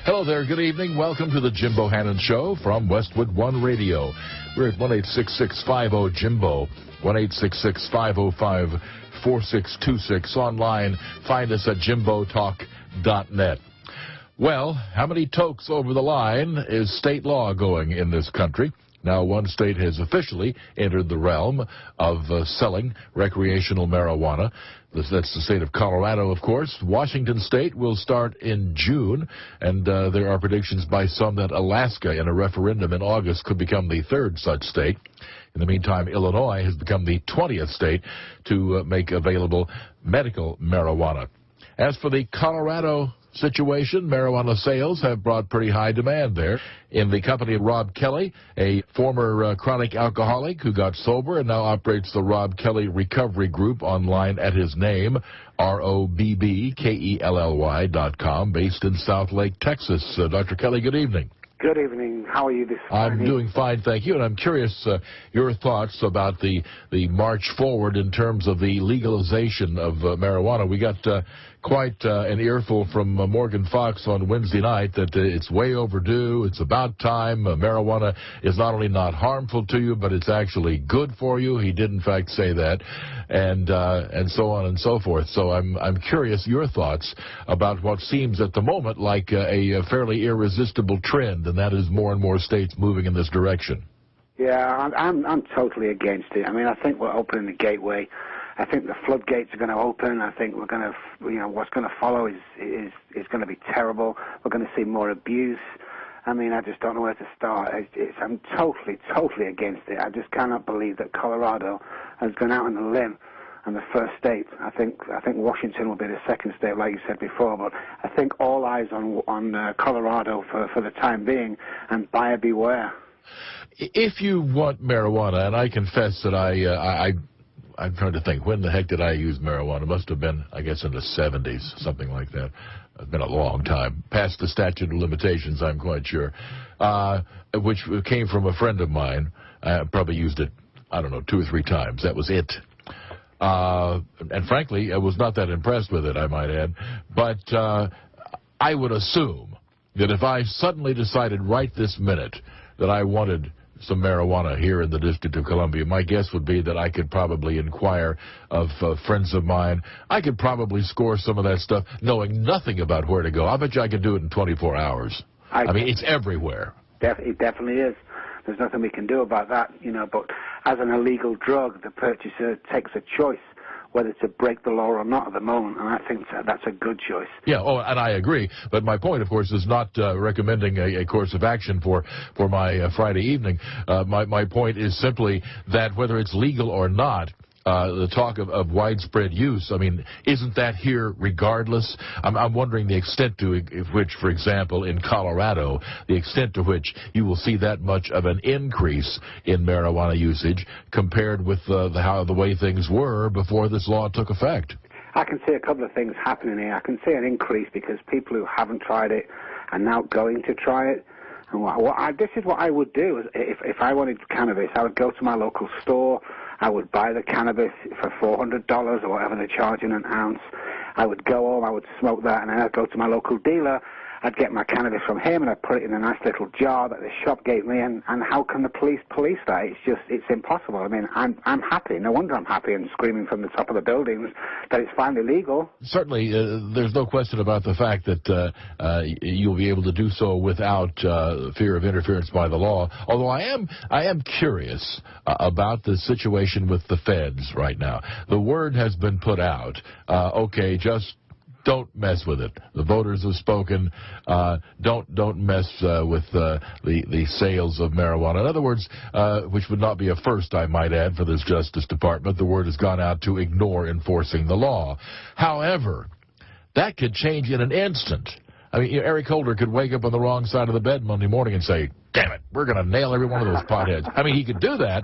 Hello there, good evening. Welcome to the Jim Bohannon Show from Westwood One Radio. We're at 1-866-50-JIMBO, 1-866-505-4626. Online, find us at jimbotalk.net. Well, how many tokes over the line is state law going in this country? Now, one state has officially entered the realm of selling recreational marijuana. That's the state of Colorado, of course. Washington State will start in June, and there are predictions by some that Alaska, in a referendum in August, could become the third such state. In the meantime, Illinois has become the 20th state to make available medical marijuana. As for the Colorado situation, marijuana sales have brought pretty high demand there. In the company of Robb Kelly, a former chronic alcoholic who got sober and now operates the Robb Kelly Recovery Group online at his name, ROBBKELLY.com, based in Southlake, Texas. Dr. Kelly, good evening. Good evening. How are you this morning? I'm doing fine, thank you. And I'm curious your thoughts about the march forward in terms of the legalization of marijuana. We got quite an earful from Morgan Fox on Wednesday night that it's way overdue, it's about time, marijuana is not only not harmful to you, but it's actually good for you. He did, in fact, say that, and so on and so forth. So I'm curious your thoughts about what seems at the moment like a fairly irresistible trend, and that is more and more states moving in this direction. Yeah, I'm totally against it. I mean, I think we're opening the gateway. I think the floodgates are going to open. I think we're going to, what's going to follow is going to be terrible. We're going to see more abuse. I mean, I just don't know where to start. I'm totally against it. I just cannot believe that Colorado has gone out on a limb and the first state. I think Washington will be the second state, like you said before. But I think all eyes on Colorado for the time being, and buyer beware. If you want marijuana, and I confess that I'm trying to think, when the heck did I use marijuana? It must have been, I guess, in the 70s, something like that. It's been a long time. Past the statute of limitations, I'm quite sure, which came from a friend of mine. I probably used it, I don't know, 2 or 3 times. That was it. And frankly, I was not that impressed with it, I might add. But I would assume that if I suddenly decided right this minute that I wanted some marijuana here in the District of Columbia, my guess would be that I could probably inquire of friends of mine. I could probably score some of that stuff knowing nothing about where to go. I bet you I could do it in 24 hours. I mean, it's everywhere. It definitely is. There's nothing we can do about that, but as an illegal drug, the purchaser takes a choice whether to break the law or not at the moment, and I think that's a good choice. Yeah, and I agree. But my point, of course, is not recommending a course of action for my Friday evening. My point is simply that whether it's legal or not, the talk of widespread use, I mean, isn't that here regardless? I'm wondering the extent to which, for example, in Colorado, the extent to which you will see that much of an increase in marijuana usage compared with the way things were before this law took effect. I can see a couple of things happening here. I can see an increase because people who haven't tried it are now going to try it. And this is what I would do. If I wanted cannabis, I would go to my local store. I would buy the cannabis for $400 or whatever they're charging an ounce. I would go home, I would smoke that, and then I'd go to my local dealer. I'd get my cannabis from him, and I'd put it in a nice little jar that the shop gave me, and how can the police that? It's impossible. I mean, I'm happy. No wonder I'm happy and screaming from the top of the buildings that it's finally legal. Certainly, there's no question about the fact that you'll be able to do so without fear of interference by the law. Although I am curious about the situation with the feds right now. The word has been put out, okay, just don't mess with it. The voters have spoken. Don't mess with the sales of marijuana. In other words, which would not be a first, I might add, for this Justice Department. The word has gone out to ignore enforcing the law. However, that could change in an instant. I mean, Eric Holder could wake up on the wrong side of the bed Monday morning and say, damn it, we're going to nail every one of those potheads. I mean, he could do that.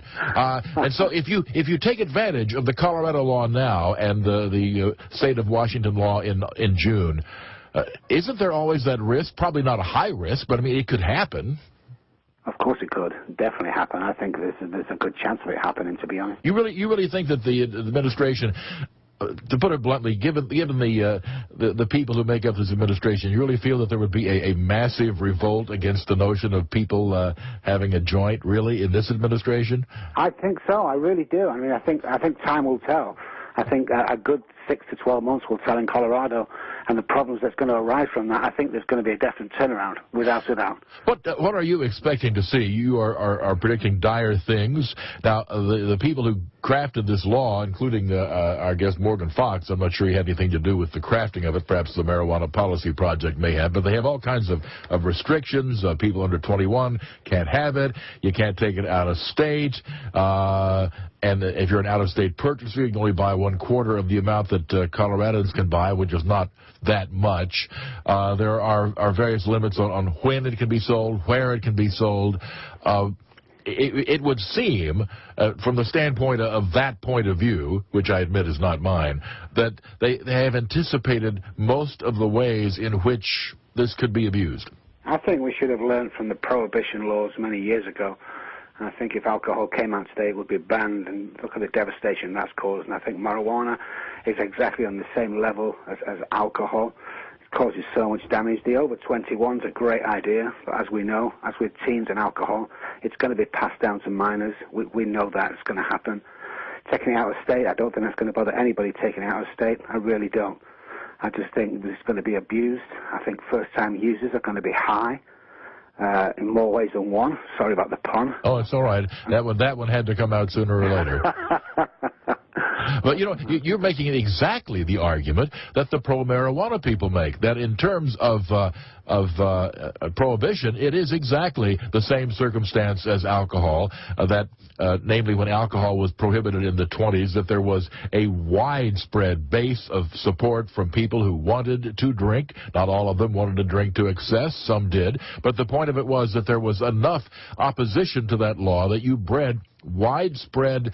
And so if you take advantage of the Colorado law now and the state of Washington law in June, isn't there always that risk? Probably not a high risk, but, I mean, it could happen. Of course it could definitely happen. I think there's a good chance of it happening, to be honest. You really think that the administration to put it bluntly, given the people who make up this administration, you really feel that there would be a massive revolt against the notion of people having a joint, really, in this administration? I think so. I really do. I mean, I think time will tell. I think a good 6 to 12 months will tell in Colorado, and the problems that's going to arise from that. I think there's going to be a definite turnaround, without a doubt. What are you expecting to see? You are predicting dire things. Now, the people who crafted this law, including our guest Morgan Fox, I'm not sure he had anything to do with the crafting of it. Perhaps the Marijuana Policy Project may have, but they have all kinds of restrictions. People under 21 can't have it. You can't take it out of state. And if you're an out-of-state purchaser, you can only buy 1/4 of the amount that Coloradans can buy, which is not that much. There are various limits on when it can be sold, where it can be sold. It would seem, from the standpoint of that point of view, which I admit is not mine, that they have anticipated most of the ways in which this could be abused. I think we should have learned from the prohibition laws many years ago. And I think if alcohol came out today, it would be banned, and look at the devastation that's caused. And I think marijuana is exactly on the same level as alcohol. It causes so much damage. The over 21's a great idea, but as we know, as with teens and alcohol, it's going to be passed down to minors. We know that it's going to happen. Taking it out of state, I don't think that's going to bother anybody taking it out of state. I really don't. I just think it's going to be abused. I think first-time users are going to be high. In more ways than one. Sorry about the pun. Oh, it's all right. That one had to come out sooner or later. But, you know, you're making exactly the argument that the pro-marijuana people make, that in terms of prohibition, it is exactly the same circumstance as alcohol, that namely when alcohol was prohibited in the 20s, that there was a widespread base of support from people who wanted to drink. Not all of them wanted to drink to excess, some did, but the point of it was that there was enough opposition to that law that you bred widespread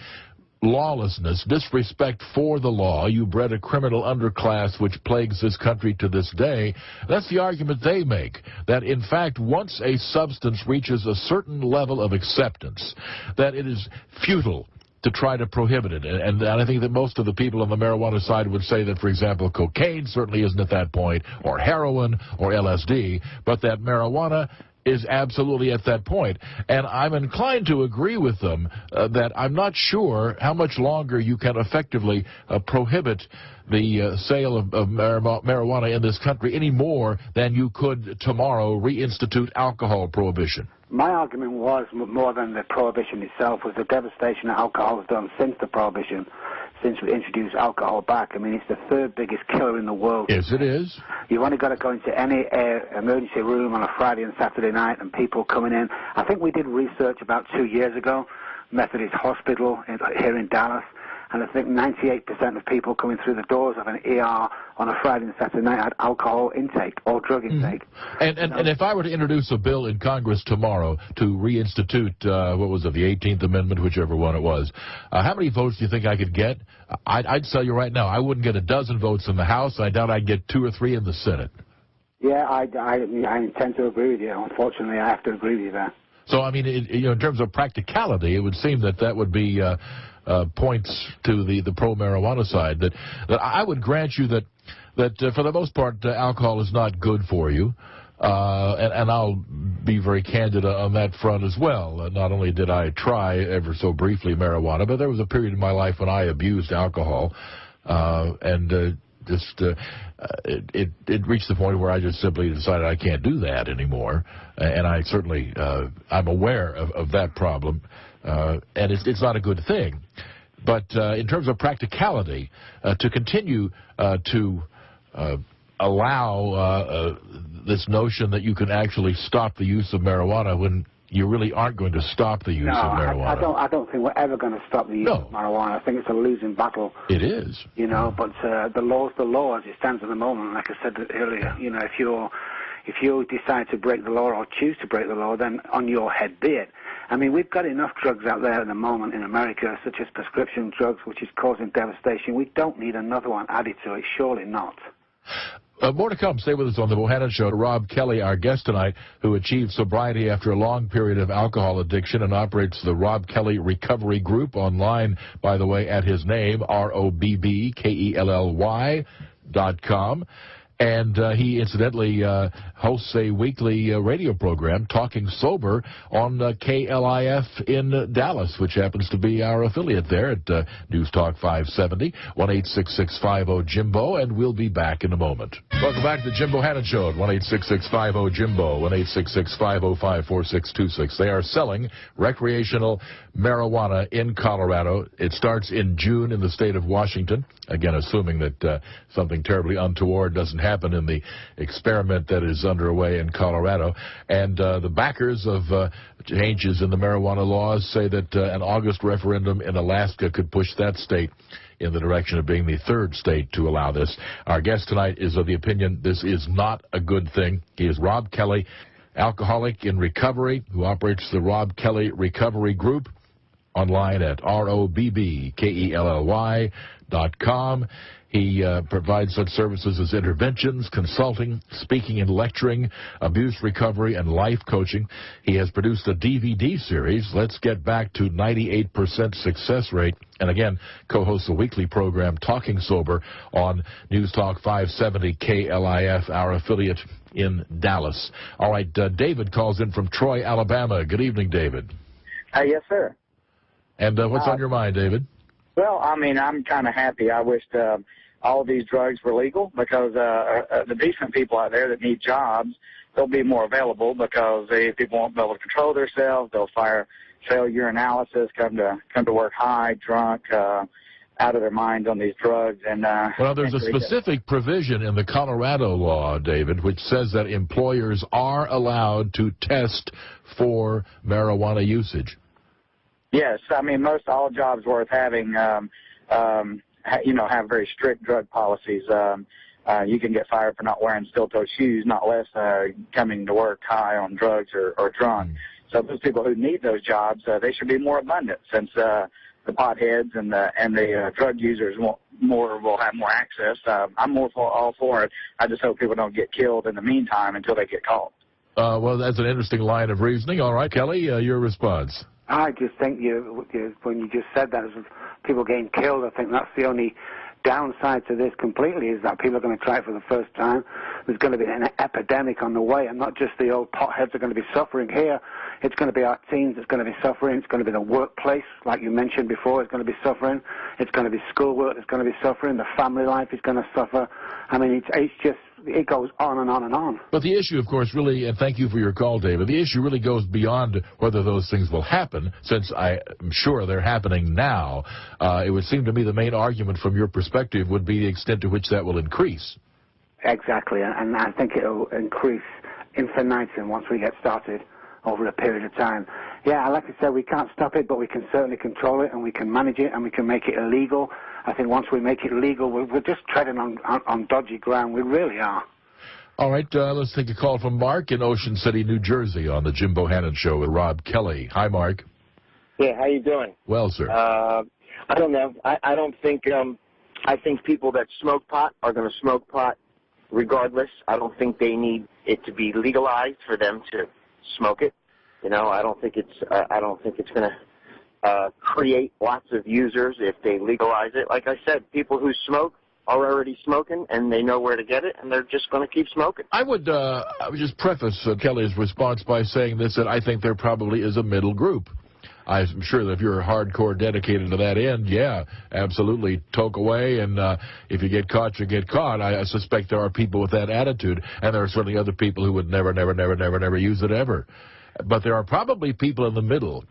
lawlessness, disrespect for the law. You bred a criminal underclass which plagues this country to this day. That's the argument they make, that in fact once a substance reaches a certain level of acceptance, that it is futile to try to prohibit it. And I think that most of the people on the marijuana side would say that, for example, cocaine certainly isn't at that point, or heroin, or LSD, but that marijuana is absolutely at that point. And I'm inclined to agree with them that I'm not sure how much longer you can effectively prohibit the sale of marijuana in this country any more than you could tomorrow reinstitute alcohol prohibition. My argument was, more than the prohibition itself, was the devastation that alcohol has done since the prohibition, since we introduced alcohol back. I mean, it's the third biggest killer in the world. Yes, it is. You've only got to go into any emergency room on a Friday and Saturday night and people coming in. I think we did research about 2 years ago, Methodist Hospital here in Dallas, and I think 98% of people coming through the doors of an ER on a Friday and Saturday night had alcohol intake or drug intake. And if I were to introduce a bill in Congress tomorrow to reinstitute, what was it, the 18th Amendment, whichever one it was, how many votes do you think I could get? I'd tell you right now, I wouldn't get a dozen votes in the House. I doubt I'd get 2 or 3 in the Senate. Yeah, I intend to agree with you. Unfortunately, I have to agree with you there. So, I mean, in terms of practicality, it would seem that would be points to the pro-marijuana side, that I would grant you that for the most part alcohol is not good for you, and I'll be very candid on that front as well. Not only did I try ever so briefly marijuana, but there was a period in my life when I abused alcohol, and it reached the point where I just simply decided I can't do that anymore, and I certainly I'm aware of that problem, and it's not a good thing. But in terms of practicality, to continue to allow this notion that you can actually stop the use of marijuana when you really aren't going to stop the use of marijuana. I don't think we're ever going to stop the use of marijuana. I think it's a losing battle. It is. You know, but the law's the law as it stands at the moment. Like I said earlier, you know, if you decide to break the law or choose to break the law, then on your head be it. I mean, we've got enough drugs out there at the moment in America, such as prescription drugs, which is causing devastation. We don't need another one added to it, surely not. More to come. Stay with us on the Bohannon Show. Robb Kelly, our guest tonight, who achieved sobriety after a long period of alcohol addiction and operates the Robb Kelly Recovery Group online, by the way, at his name, ROBBKELLY.com. And he incidentally hosts a weekly radio program, Talking Sober, on KLIF in Dallas, which happens to be our affiliate there at News Talk 570, 1-866-50-JIMBO, and we'll be back in a moment. Welcome back to the Jim Bohannon Show at 1-866-50-JIMBO, 1-866-505-4626. They are selling recreational marijuana in Colorado. It starts in June in the state of Washington, again, assuming that something terribly untoward doesn't happen in the experiment that is underway in Colorado. And the backers of changes in the marijuana laws say that an August referendum in Alaska could push that state in the direction of being the third state to allow this. Our guest tonight is of the opinion this is not a good thing. He is Robb Kelly, alcoholic in recovery, who operates the Robb Kelly Recovery Group online at ROBBKELLY.com. He provides such services as interventions, consulting, speaking and lecturing, abuse recovery, and life coaching. He has produced a DVD series, Let's Get Back to 98% Success Rate, and again, co-hosts a weekly program, Talking Sober, on News Talk 570 KLIF, our affiliate in Dallas. All right, David calls in from Troy, Alabama. Good evening, David. Yes, sir. And what's on your mind, David? Well, I mean, I'm kind of happy. I wished all these drugs were legal because the decent people out there that need jobs, they'll be more available because people won't be able to control themselves. They'll fail urinalysis, come to work high, drunk, out of their minds on these drugs. And well, there's a specific provision in the Colorado law, David, which says that employers are allowed to test for marijuana usage. Yes, I mean, most all jobs worth having, have very strict drug policies. You can get fired for not wearing steel-toe shoes, not less coming to work high on drugs or drunk. So those people who need those jobs, they should be more abundant since the potheads and the drug users will have more access. I'm all for it. I just hope people don't get killed in the meantime until they get caught. Well, that's an interesting line of reasoning. All right, Kelly, your response. I just think when you just said that, as people getting killed, I think that's the only downside to this completely, is that people are going to try it for the first time. There's going to be an epidemic on the way, and not just the old potheads are going to be suffering here. It's going to be our teens that's going to be suffering. It's going to be the workplace, like you mentioned before, is going to be suffering. It's going to be schoolwork that's going to be suffering. The family life is going to suffer. I mean, it goes on and on and on. But the issue, of course, really, and thank you for your call, David, the issue really goes beyond whether those things will happen, since I am sure they're happening now. It would seem to me the main argument from your perspective would be the extent to which that will increase. Exactly, and I think it will increase infinitum once we get started over a period of time. Yeah, like I said, we can't stop it, but we can certainly control it, and we can manage it, and we can make it illegal. I think once we make it legal, we're just treading on dodgy ground. We really are. All right, let's take a call from Mark in Ocean City, New Jersey, on the Jim Bohannon Show with Robb Kelly. Hi, Mark. Yeah, how you doing? Well, sir. I don't know. I don't think. I think people that smoke pot are going to smoke pot regardless. I don't think they need it to be legalized for them to smoke it. You know, I don't think it's going to create lots of users if they legalize it. Like I said, people who smoke are already smoking, and they know where to get it, and they're just going to keep smoking. I would just preface Kelly's response by saying this, that I think there probably is a middle group. I'm sure that if you're hardcore dedicated to that end, yeah, absolutely, toke away, and if you get caught, you get caught. I suspect there are people with that attitude, and there are certainly other people who would never use it ever. But there are probably people in the middle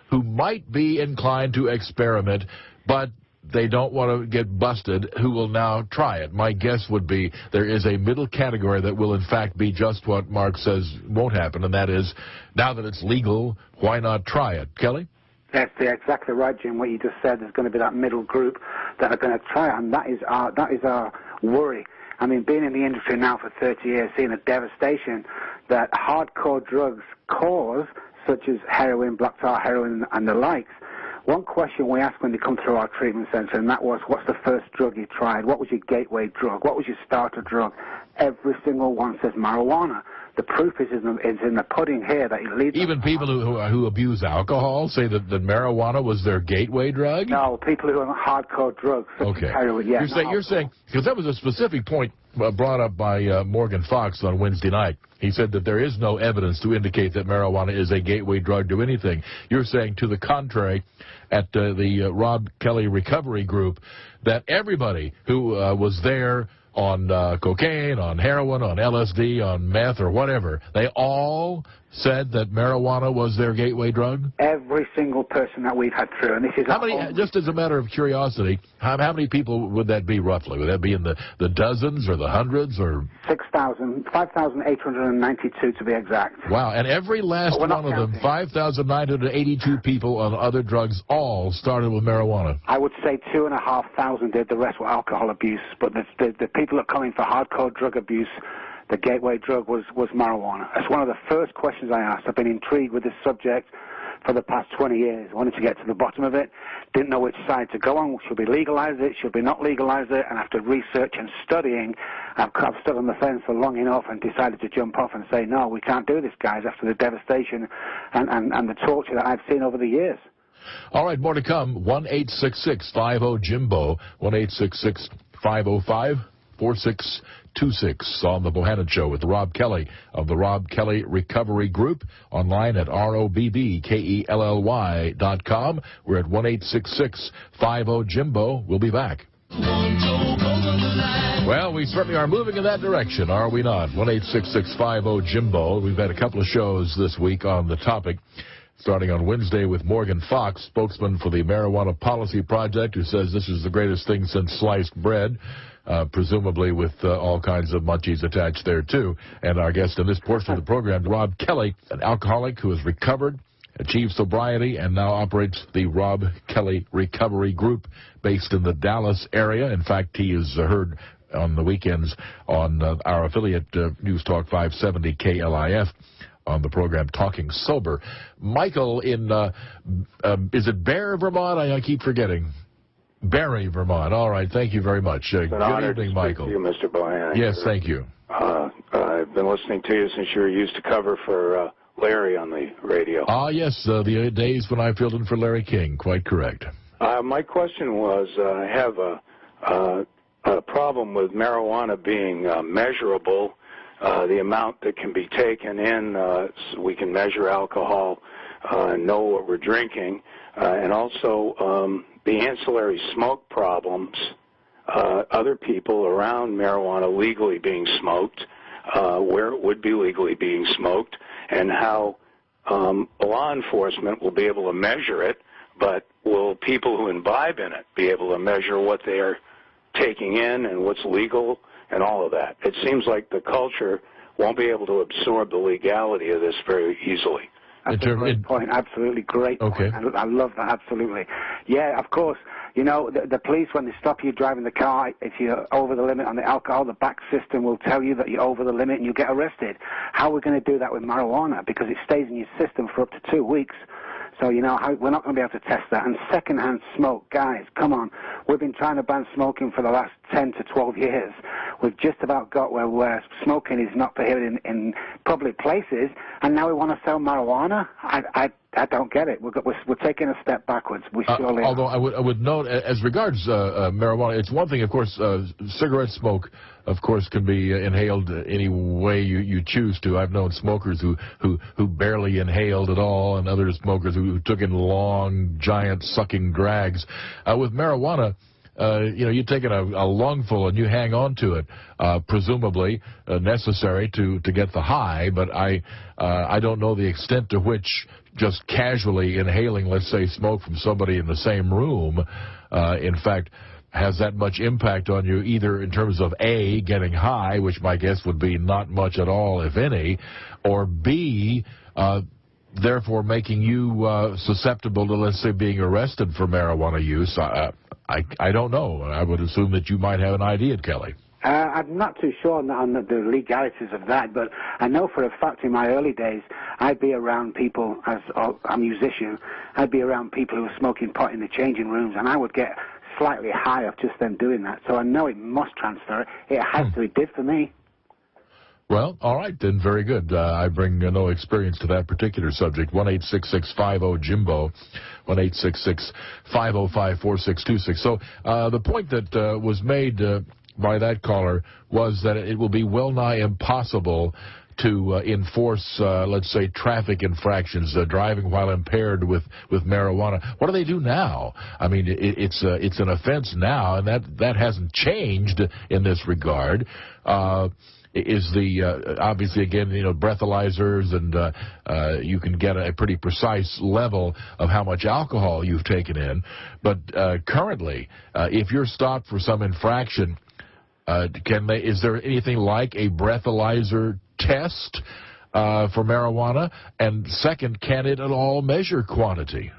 who might be inclined to experiment, but they don't want to get busted, who will now try it. My guess would be there is a middle category that will, in fact, be just what Mark says won't happen, and that is, now that it's legal, why not try it? Kelly? That's exactly right, Jim. What you just said, there's going to be that middle group that are going to try it, and that is our worry. I mean, being in the industry now for 30 years, seeing the devastation that hardcore drugs cause, such as heroin, black tar heroin, and the likes. One question we asked when they come through our treatment center, and that was, what's the first drug you tried? What was your gateway drug? What was your starter drug? Every single one says marijuana. The proof is in the pudding here that it leads. Even people who abuse alcohol say that marijuana was their gateway drug? No, people who are on hardcore drugs, such as heroin, yeah. You're saying, because that was a specific point brought up by Morgan Fox on Wednesday night. He said that there is no evidence to indicate that marijuana is a gateway drug to anything. You're saying, to the contrary, at the Robb Kelly Recovery Group, that everybody who was there on cocaine, on heroin, on LSD, on meth, or whatever, they all said that marijuana was their gateway drug? Every single person that we've had through, and this is... How many, just as a matter of curiosity, how many people would that be roughly? Would that be in the dozens or the hundreds or... 5,892 to be exact. Wow, and every last one of them, 5,982 people on other drugs, all started with marijuana. I would say 2,500 did, the rest were alcohol abuse, but the people that come in for hardcore drug abuse, the gateway drug was marijuana. That's one of the first questions I asked. I've been intrigued with this subject for the past 20 years. I wanted to get to the bottom of it. Didn't know which side to go on. Should we legalize it? Should we not legalize it? And after research and studying, I've stood on the fence for long enough and decided to jump off and say, no, we can't do this, guys, after the devastation and the torture that I've seen over the years. All right, more to come. 1-866-50-JIMBO, 1-866-505-4626 on the Bohannon Show with Robb Kelly of the Robb Kelly Recovery Group, online at ROBBKELLY.com. We're at 1-866-50-JIMBO. We'll be back. Well, we certainly are moving in that direction, are we not? 1-866-50-JIMBO. We've had a couple of shows this week on the topic, starting on Wednesday with Morgan Fox, spokesman for the Marijuana Policy Project, who says this is the greatest thing since sliced bread. Presumably with all kinds of munchies attached there, too. And our guest in this portion of the program, Robb Kelly, an alcoholic who has recovered, achieved sobriety, and now operates the Robb Kelly Recovery Group based in the Dallas area. In fact, he is heard on the weekends on our affiliate News Talk 570 KLIF on the program Talking Sober. Michael in, is it Bear, Vermont? I keep forgetting. Barry, Vermont. All right. Thank you very much. Good evening, Michael. Thank you, Mr. Bohannon. Yes, thank you. I've been listening to you since you were used to cover for Larry on the radio. Ah, yes, the days when I filled in for Larry King. Quite correct. My question was, I have a problem with marijuana being measurable, the amount that can be taken in, so we can measure alcohol, know what we're drinking, and also the ancillary smoke problems, other people around marijuana legally being smoked, where it would be legally being smoked, and how law enforcement will be able to measure it, but will people who imbibe in it be able to measure what they are taking in and what's legal and all of that? It seems like the culture won't be able to absorb the legality of this very easily. That's a great point. Absolutely great point. Okay. I love that. Absolutely. Yeah, of course. You know, the police, when they stop you driving the car, if you're over the limit on the alcohol, the back system will tell you that you're over the limit and you get arrested. How are we going to do that with marijuana? Because it stays in your system for up to 2 weeks. So, you know, we're not going to be able to test that. And secondhand smoke, guys, come on. We've been trying to ban smoking for the last 10 to 12 years. We've just about got where smoking is not prohibited in public places, and now we want to sell marijuana? I don't get it. We're taking a step backwards. We surely although I would note, as regards marijuana, it's one thing, of course, cigarette smoke, of course, can be inhaled any way you choose to. I've known smokers who barely inhaled at all, and other smokers who took in long, giant sucking drags. With marijuana, you know, you take in a lungful and you hang on to it, presumably necessary to get the high, but I don't know the extent to which just casually inhaling, let's say, smoke from somebody in the same room, in fact, has that much impact on you, either in terms of A, getting high, which my guess would be not much at all, if any, or B, therefore making you susceptible to, let's say, being arrested for marijuana use. I don't know. I would assume that you might have an idea, Kelly. I'm not too sure on the legalities of that, but I know for a fact in my early days, I'd be around people, as a musician, I'd be around people who were smoking pot in the changing rooms, and I would get slightly high of just them doing that. So I know it must transfer. It has to. It did for me. Well, all right, then, very good. I bring no experience to that particular subject. 1-866-50-JIMBO, 1-866-505-4626. So the point that was made by that caller was that it will be well nigh impossible to enforce, let's say, traffic infractions, driving while impaired with marijuana. What do they do now? I mean, it's an offense now, and that hasn't changed in this regard. Is the obviously, again, breathalyzers, and you can get a pretty precise level of how much alcohol you've taken in. But currently, if you're stopped for some infraction, is there anything like a breathalyzer test for marijuana? And second, can it at all measure quantity?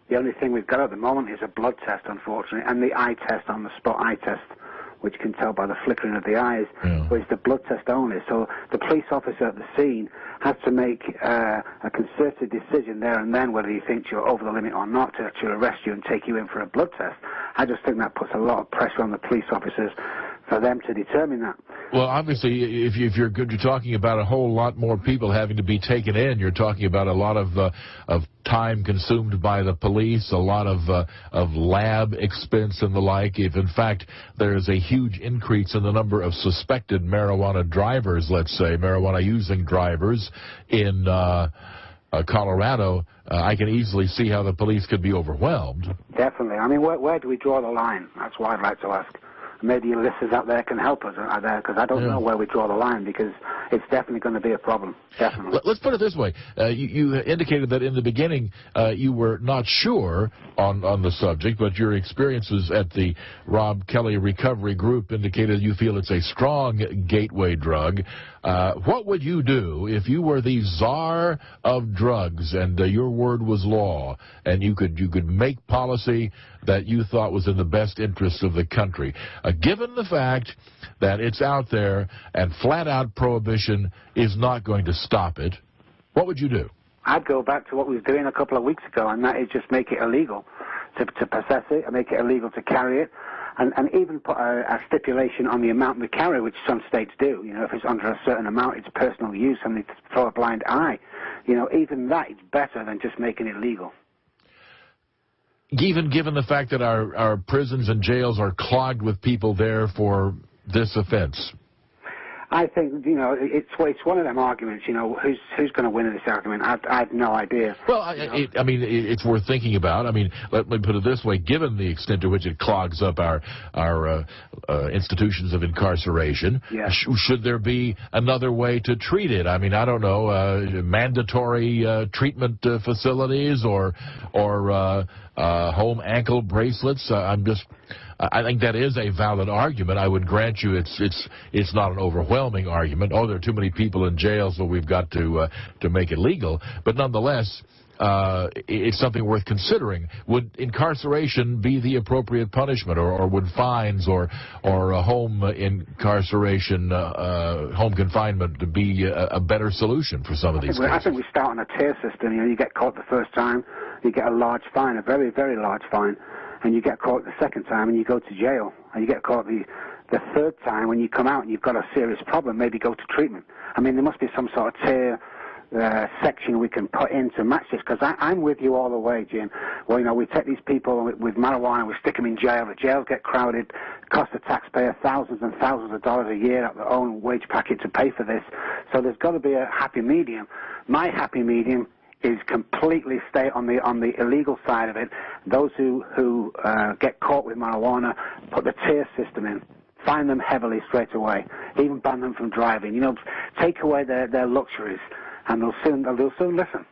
The only thing we've got at the moment is a blood test, unfortunately, and the eye test, on the spot eye test, which can tell by the flickering of the eyes, but it's the blood test only. So the police officer at the scene has to make a concerted decision there and then whether he thinks you're over the limit or not to actually arrest you and take you in for a blood test. I just think that puts a lot of pressure on the police officers for them to determine that. Well, obviously, if you're talking about a whole lot more people having to be taken in. You're talking about a lot of time consumed by the police, a lot of lab expense and the like. If, in fact, there is a huge increase in the number of suspected marijuana drivers, let's say, marijuana-using drivers in Colorado, I can easily see how the police could be overwhelmed. Definitely. I mean, where do we draw the line? That's what I'd like to ask. Maybe your listeners out there can help us out there, because I don't know where we draw the line, because it's definitely going to be a problem, definitely. Let's put it this way. You indicated that in the beginning you were not sure on the subject, but your experiences at the Robb Kelly Recovery Group indicated you feel it's a strong gateway drug. What would you do if you were the czar of drugs and your word was law, and you could make policy that you thought was in the best interest of the country? Given the fact that it's out there and flat-out prohibition is not going to stop it, what would you do? I'd go back to what we were doing a couple of weeks ago, and that is just make it illegal to possess it, and make it illegal to carry it, and even put a stipulation on the amount we carry, which some states do. If it's under a certain amount, it's personal use, and they throw a blind eye. Even that is better than just making it legal. Even given the fact that our prisons and jails are clogged with people there for this offense? I think, it's one of them arguments, who's going to win in this argument? I have no idea. Well, it's worth thinking about. I mean, let me put it this way. Given the extent to which it clogs up our institutions of incarceration, should there be another way to treat it? I mean, I don't know, mandatory treatment facilities or home ankle bracelets? I think that is a valid argument. I would grant you it's not an overwhelming argument. Oh, there are too many people in jail, so we've got to make it legal. But nonetheless, it's something worth considering. Would incarceration be the appropriate punishment, or would fines or home incarceration, home confinement be a better solution for some of these cases? I think we start on a tier system. You get caught the first time, you get a large fine, a very, very large fine. And you get caught the second time and you go to jail. And you get caught the third time when you come out and you've got a serious problem, maybe go to treatment. I mean, there must be some sort of tier section we can put in to match this, because I'm with you all the way, Jim. Well, we take these people with marijuana, we stick them in jail, the jails get crowded, cost the taxpayer thousands and thousands of dollars a year out of their own wage packet to pay for this. So there's got to be a happy medium. My happy medium is completely stay on the illegal side of it. Those who get caught with marijuana, put the tier system in, fine them heavily straight away, even ban them from driving. Take away their luxuries, and they'll soon listen.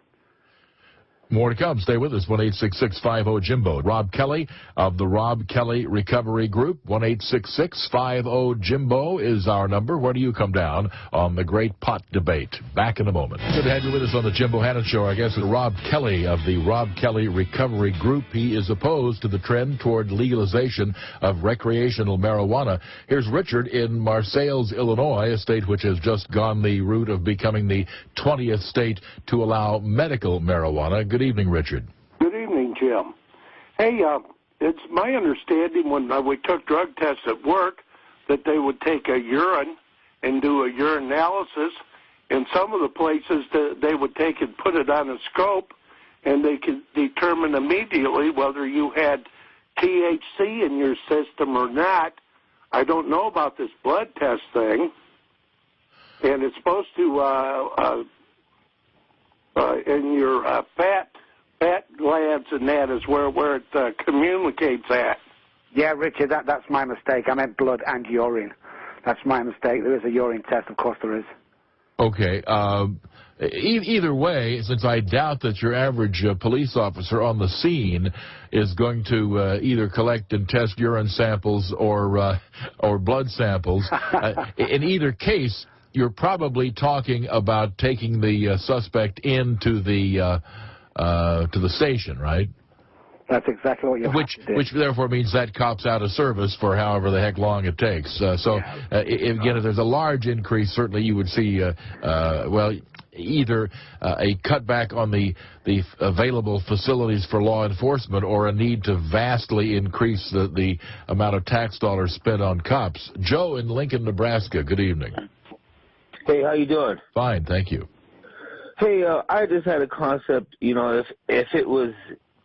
More to come. Stay with us. 1-866-50-JIMBO. Robb Kelly of the Robb Kelly Recovery Group. 1-866-50-JIMBO is our number. Where do you come down on the great pot debate? Back in a moment. Good to have you with us on the Jim Bohannon Show. Our guest is Robb Kelly of the Robb Kelly Recovery Group. He is opposed to the trend toward legalization of recreational marijuana. Here's Richard in Marseilles, Illinois, a state which has just gone the route of becoming the 20th state to allow medical marijuana. Good evening, Richard. Good evening, Jim. Hey, it's my understanding when we took drug tests at work that they would take a urine and do a urinalysis. In some of the places, they would take and put it on a scope, and they could determine immediately whether you had THC in your system or not. I don't know about this blood test thing, and it's supposed to, in your fat glands and that is where it communicates at. Yeah, Richard, that's my mistake. I meant blood and urine. That's my mistake. There is a urine test, of course there is. Okay. Either way, since I doubt that your average police officer on the scene is going to either collect and test urine samples or blood samples, in either case, you're probably talking about taking the suspect into the station, right? That's exactly what you have to do. Which therefore means that cop's out of service for however the heck long it takes. Again, if there's a large increase, certainly you would see, either a cutback on the available facilities for law enforcement or a need to vastly increase the amount of tax dollars spent on cops. Joe in Lincoln, Nebraska, good evening. Hey, how you doing? Fine, thank you. Hey, I just had a concept, if it was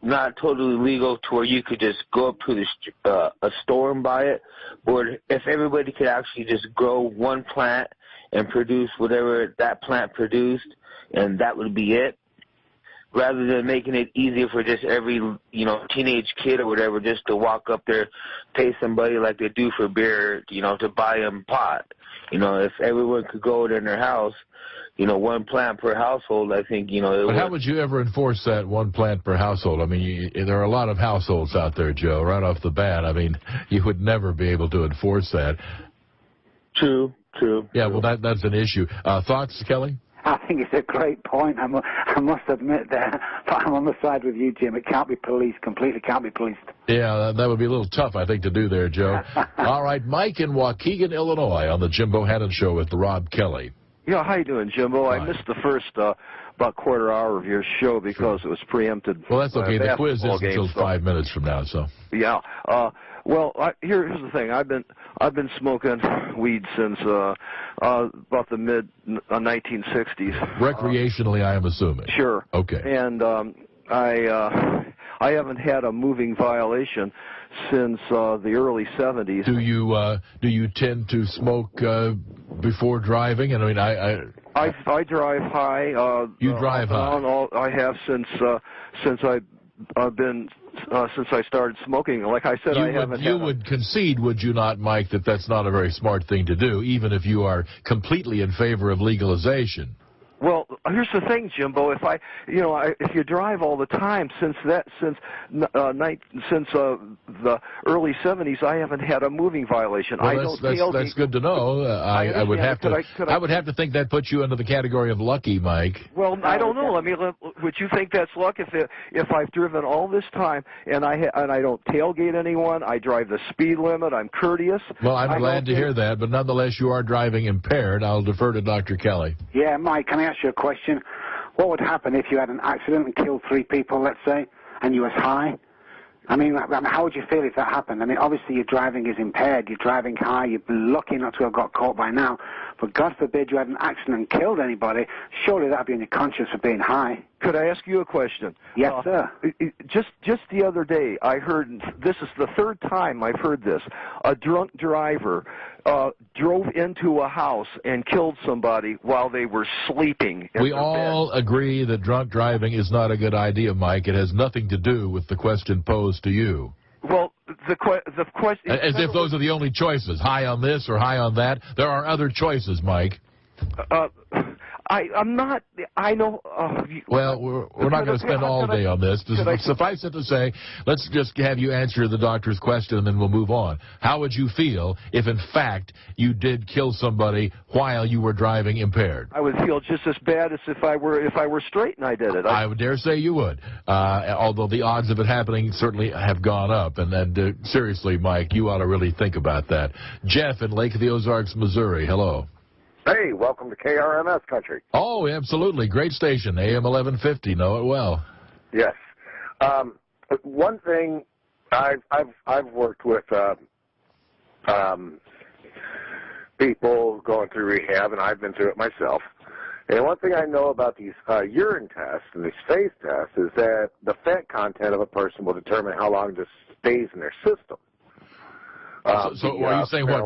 not totally legal to where you could just go up to a store and buy it, or if everybody could actually just grow one plant and produce whatever that plant produced, and that would be it, rather than making it easier for just every, teenage kid or whatever just to walk up there, pay somebody like they do for beer, to buy them pot. If everyone could go in their house, one plant per household, I think, But how would you ever enforce that one plant per household? I mean, there are a lot of households out there, Joe, right off the bat. I mean, you would never be able to enforce that. True. Yeah, well, that's an issue. Thoughts, Kelly? I think it's a great point. I must admit that, but I'm on the side with you, Jim. It can't be policed, completely can't be policed. Yeah, that would be a little tough, I think, to do there, Joe. All right, Mike in Waukegan, Illinois, on the Jim Bohannon Show with Robb Kelly. Yeah, how you doing, Jimbo? Fine. I missed the first about quarter hour of your show because it was preempted. Well, that's okay. The quiz basketball isn't until game, 5 minutes from now, so. Yeah. Here's the thing. I've been smoking weed since about the mid 1960s. Recreationally, I am assuming. Sure. Okay. And I haven't had a moving violation since the early 70s. Do you tend to smoke before driving? And I mean, I drive high. You drive high. I have since I started smoking. Like I said, You would concede, would you not, Mike, that that's not a very smart thing to do, even if you are completely in favor of legalization? Well, here's the thing, Jimbo. If if you drive all the time since the early 70s, I haven't had a moving violation. Well, that's good to know. I would have to think that puts you into the category of lucky, Mike. Well, I don't know. I mean, would you think that's luck if I've driven all this time and I don't tailgate anyone? I drive the speed limit. I'm courteous. Well, I'm glad to hear that, but nonetheless, you are driving impaired. I'll defer to Dr. Kelly. Yeah, Mike, can I ask you a question? What would happen if you had an accident and killed 3 people, let's say, and you was high? I mean, how would you feel if that happened? I mean, obviously your driving is impaired. You're driving high. You've been lucky not to have got caught by now. But God forbid you had an accident and killed anybody. Surely that would be in your conscience for being high. Could I ask you a question? Yes, sir. Just the other day, I heard, this is the 3rd time I've heard this, a drunk driver drove into a house and killed somebody while they were sleeping in We their all bed. agree that drunk driving is not a good idea, Mike. It has nothing to do with the question posed to you. Well, the question... As if those are the only choices, high on this or high on that. There are other choices, Mike. I'm not... I know... Well, we're not going to spend all day on this. Suffice it to say, let's just have you answer the doctor's question and then we'll move on. How would you feel if, in fact, you did kill somebody while you were driving impaired? I would feel just as bad as if I were straight and I did it. I would dare say you would, although the odds of it happening certainly have gone up. And seriously, Mike, you ought to really think about that. Jeff in Lake of the Ozarks, Missouri. Hello. Hey, welcome to KRMS country. Oh, absolutely. Great station, AM 1150. Know it well. Yes. One thing I've worked with people going through rehab, and I've been through it myself. And one thing I know about these urine tests and these face tests is that the fat content of a person will determine how long this stays in their system. So are you saying what?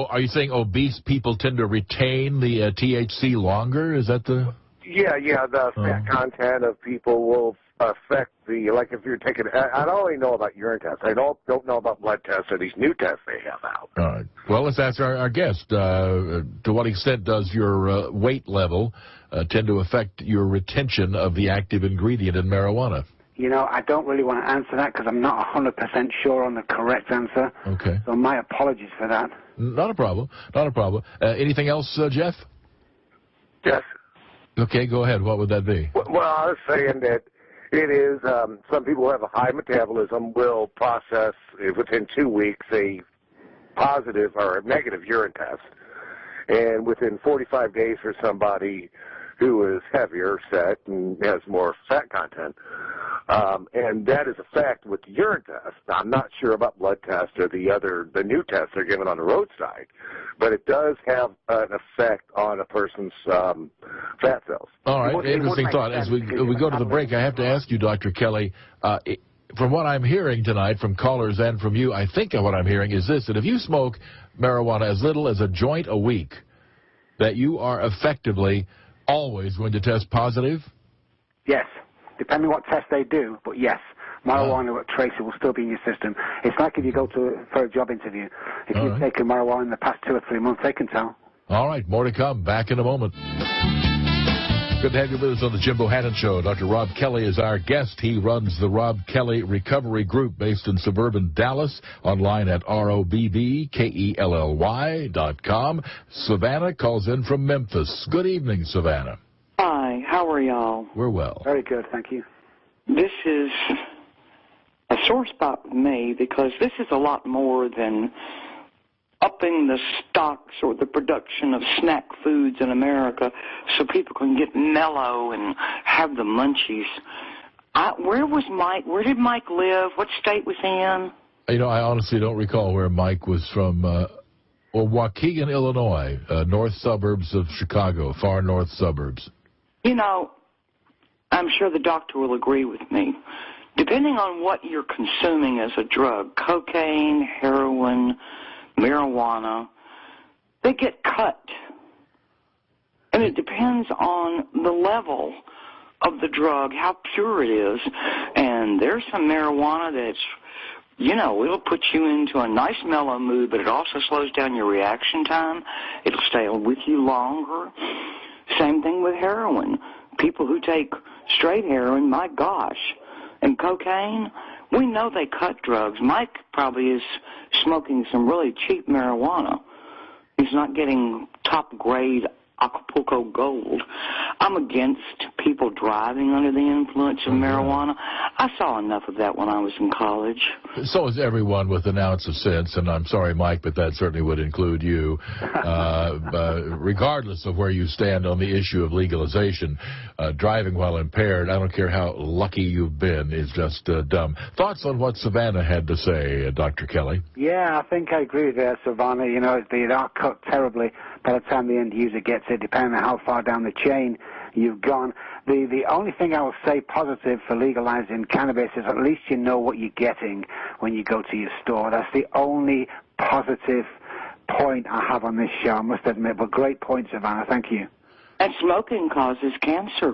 Are you saying obese people tend to retain the THC longer? Is that the? Yeah. The fat content of people will affect the, like if you're taking, I don't only know about urine tests. I don't know about blood tests or these new tests they have out. All right. Well, let's ask our guest. To what extent does your weight level tend to affect your retention of the active ingredient in marijuana? You know, I don't really want to answer that because I'm not 100% sure on the correct answer. Okay. So my apologies for that. Not a problem. Not a problem. Anything else, Jeff? Yes. Okay, go ahead. What would that be? Well, I was saying that it is, some people who have a high metabolism will process within 2 weeks a positive or a negative urine test. And within 45 days for somebody who is heavier set and has more fat content. And that is a fact with the urine test. Now, I'm not sure about blood tests or the new tests they're given on the roadside, but it does have an effect on a person's fat cells. All right, interesting thought. As we go to the break, I have to ask you, Dr. Kelly, from what I'm hearing tonight from callers and from you, I think what I'm hearing is this, that if you smoke marijuana as little as a joint a week, that you are effectively always going to test positive? Yes. Depending on what test they do, but yes, marijuana tracer will still be in your system. It's like if you go for a job interview. If you've taken marijuana in the past 2 or 3 months, they can tell. All right, more to come. Back in a moment. Good to have you with us on the Jim Bohannon Show. Dr. Robb Kelly is our guest. He runs the Robb Kelly Recovery Group based in suburban Dallas, online at ROBBKELLY.com. Savannah calls in from Memphis. Good evening, Savannah. Hi, how are y'all? We're well. Very good, thank you. This is a sore spot with me because this is a lot more than upping the stocks or the production of snack foods in America so people can get mellow and have the munchies. Where was Mike? Where did Mike live? What state was he in? You know, I honestly don't recall where Mike was from. Waukegan, Illinois, north suburbs of Chicago, far north suburbs. You know, I'm sure the doctor will agree with me. Depending on what you're consuming as a drug, cocaine, heroin, marijuana, they get cut. And it depends on the level of the drug, how pure it is. And there's some marijuana that's, you know, it'll put you into a nice mellow mood, but it also slows down your reaction time. It'll stay with you longer. Same thing with heroin. People who take straight heroin, my gosh. And cocaine, we know they cut drugs. Mike probably is smoking some really cheap marijuana. He's not getting top-grade Acapulco Gold. I'm against people driving under the influence of marijuana. I saw enough of that when I was in college. So is everyone with an ounce of sense, and I'm sorry, Mike, but that certainly would include you. Regardless of where you stand on the issue of legalization, driving while impaired, I don't care how lucky you've been, is just dumb. Thoughts on what Savannah had to say, Dr. Kelly? Yeah, I think I agree with Savannah. You know, they are cut terribly by the time the end user gets it, depending on how far down the chain you've gone. The only thing I will say positive for legalizing cannabis is at least you know what you're getting when you go to your store. That's the only positive point I have on this show, I must admit. But great point, Savannah. Thank you. And smoking causes cancer.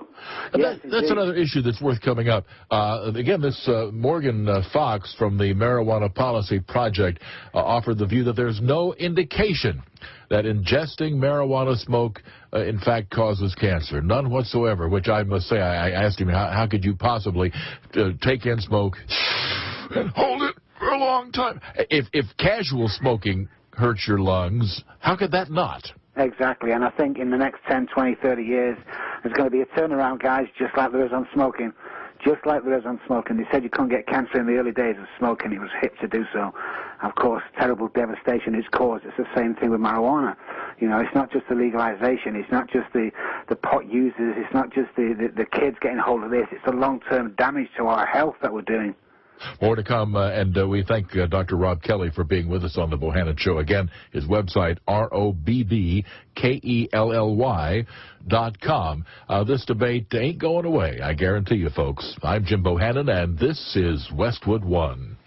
Yes, that's another issue that's worth coming up. Again, this Morgan Fox from the Marijuana Policy Project offered the view that there's no indication that ingesting marijuana smoke, in fact, causes cancer. None whatsoever, which I must say, I asked him, how could you possibly take in smoke and hold it for a long time? If casual smoking hurts your lungs, how could that not? Exactly, and I think in the next 10, 20, 30 years, there's going to be a turnaround, guys, just like there is on smoking. Just like there is on smoking. They said you couldn't get cancer in the early days of smoking. It was hip to do so. Of course, terrible devastation it's caused. It's the same thing with marijuana. You know, it's not just the legalization. It's not just the pot users. It's not just the kids getting hold of this. It's the long-term damage to our health that we're doing. More to come, and we thank Dr. Robb Kelly for being with us on the Bohannon Show. Again, his website, ROBBKELLY.com. This debate ain't going away, I guarantee you, folks. I'm Jim Bohannon, and this is Westwood One.